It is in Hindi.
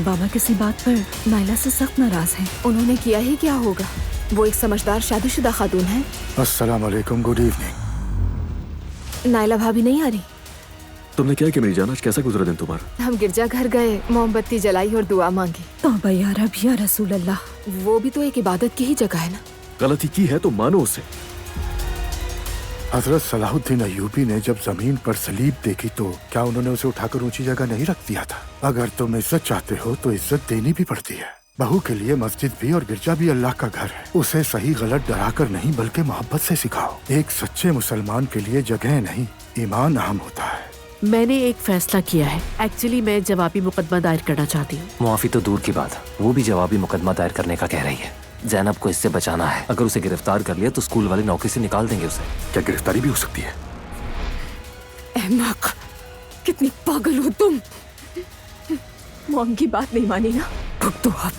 बाबा किसी बात पर नायला से सख्त नाराज हैं। उन्होंने किया ही क्या होगा, वो एक समझदार शादीशुदा खातून है। अस्सलाम वालेकुम, गुड इवनिंग। नायला भाभी नहीं आ रही? तुमने क्या कि मेरी जान, आज कैसा गुजरा दिन तुम्हारा? हम गिरजा घर गए, मोमबत्ती जलाई और दुआ मांगी। तौबा या रब या रसूल अल्लाह। वो भी तो एक इबादत की ही जगह है ना। गलती की है तो मानो उसे। हजरत सलाहुद्दीन अय्यूबी ने जब जमीन पर सलीब देखी तो क्या उन्होंने उसे उठाकर ऊंची जगह नहीं रख दिया था? अगर तुम इज्जत चाहते हो तो इज्जत देनी भी पड़ती है। बहू के लिए मस्जिद भी और गिरजा भी अल्लाह का घर है। उसे सही गलत डराकर नहीं बल्कि मोहब्बत से सिखाओ। एक सच्चे मुसलमान के लिए जगह नहीं, ईमान अहम होता है। मैंने एक फैसला किया है। एक्चुअली मैं जवाबी मुकदमा दायर करना चाहती हूँ। मुआफी तो दूर की बात, वो भी जवाबी मुकदमा दायर करने का कह रही है। जैनब को इससे बचाना है। अगर उसे गिरफ्तार कर लिया तो स्कूल वाले नौकरी से निकाल देंगे उसे। क्या गिरफ्तारी भी हो सकती है? अहमक, कितनी पागल हो तुम। मॉम की बात नहीं मानी ना? भुगतो आप।